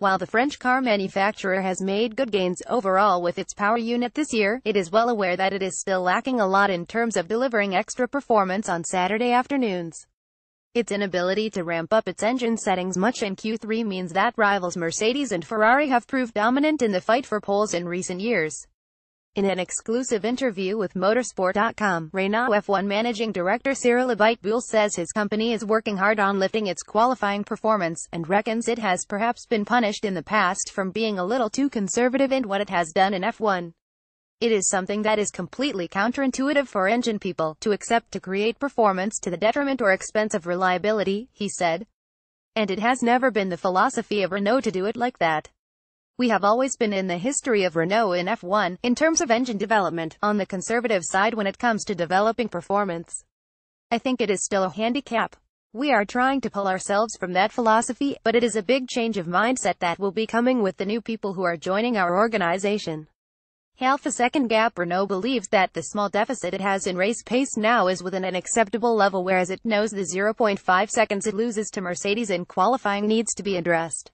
While the French car manufacturer has made good gains overall with its power unit this year, it is well aware that it is still lacking a lot in terms of delivering extra performance on Saturday afternoons. Its inability to ramp up its engine settings much in Q3 means that rivals Mercedes and Ferrari have proved dominant in the fight for poles in recent years. In an exclusive interview with Motorsport.com, Renault F1 Managing Director Cyril Abiteboul says his company is working hard on lifting its qualifying performance, and reckons it has perhaps been punished in the past from being a little too conservative in what it has done in F1. It is something that is completely counterintuitive for engine people to accept to create performance to the detriment or expense of reliability, he said. And it has never been the philosophy of Renault to do it like that. We have always been in the history of Renault in F1, in terms of engine development, on the conservative side when it comes to developing performance. I think it is still a handicap. We are trying to pull ourselves from that philosophy, but it is a big change of mindset that will be coming with the new people who are joining our organization. Half a second gap. Renault believes that the small deficit it has in race pace now is within an acceptable level, whereas it knows the 0.5 seconds it loses to Mercedes in qualifying needs to be addressed.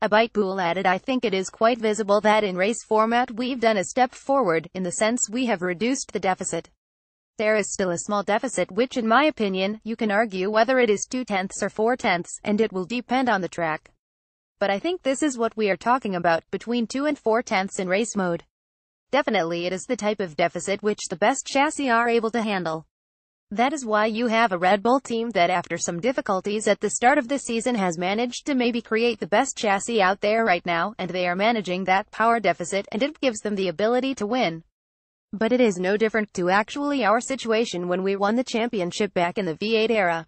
Abiteboul added, I think it is quite visible that in race format we've done a step forward, in the sense we have reduced the deficit. There is still a small deficit which in my opinion, you can argue whether it is 0.2 or 0.4, and it will depend on the track. But I think this is what we are talking about, between 2 and 0.4 in race mode. Definitely it is the type of deficit which the best chassis are able to handle. That is why you have a Red Bull team that after some difficulties at the start of the season has managed to maybe create the best chassis out there right now, and they are managing that power deficit, and it gives them the ability to win. But it is no different to actually our situation when we won the championship back in the V8 era.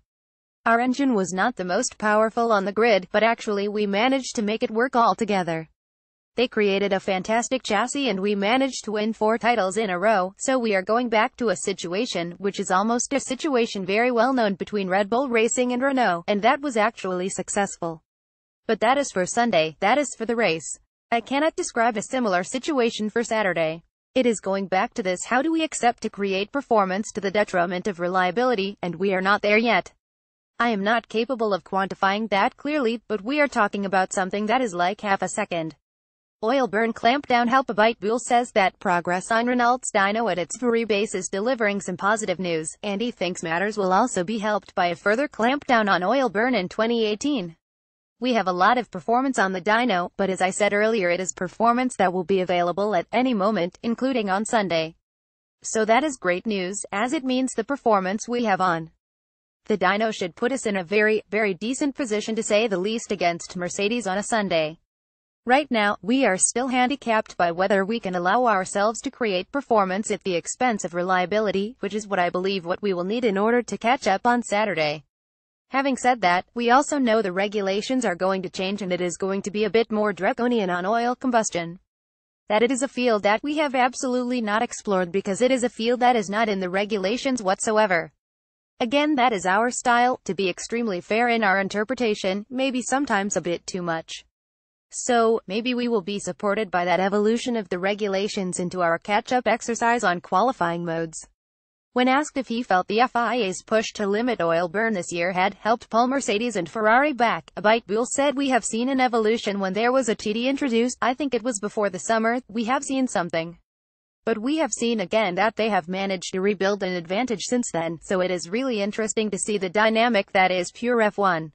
Our engine was not the most powerful on the grid, but actually we managed to make it work all together. They created a fantastic chassis and we managed to win 4 titles in a row, so we are going back to a situation, which is almost a situation very well known between Red Bull Racing and Renault, and that was actually successful. But that is for Sunday, that is for the race. I cannot describe a similar situation for Saturday. It is going back to this: how do we accept to create performance to the detriment of reliability, and we are not there yet. I am not capable of quantifying that clearly, but we are talking about something that is like half a second. Oil burn clampdown help. Abiteboul says that progress on Renault's dyno at its Ferrari base is delivering some positive news, and he thinks matters will also be helped by a further clampdown on oil burn in 2018. We have a lot of performance on the dyno, but as I said earlier, it is performance that will be available at any moment, including on Sunday. So that is great news, as it means the performance we have on the dyno should put us in a very, very decent position to say the least against Mercedes on a Sunday. Right now, we are still handicapped by whether we can allow ourselves to create performance at the expense of reliability, which is what I believe what we will need in order to catch up on Saturday. Having said that, we also know the regulations are going to change and it is going to be a bit more draconian on oil combustion. That it is a field that we have absolutely not explored because it is a field that is not in the regulations whatsoever. Again, that is our style, to be extremely fair in our interpretation, maybe sometimes a bit too much. So, maybe we will be supported by that evolution of the regulations into our catch-up exercise on qualifying modes. When asked if he felt the FIA's push to limit oil burn this year had helped pull Mercedes and Ferrari back, Abiteboul said, we have seen an evolution. When there was a TD introduced, I think it was before the summer, we have seen something. But we have seen again that they have managed to rebuild an advantage since then, so it is really interesting to see the dynamic that is pure F1.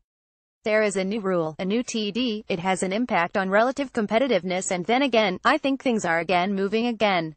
There is a new rule, a new TD, it has an impact on relative competitiveness, and then again, I think things are again moving again.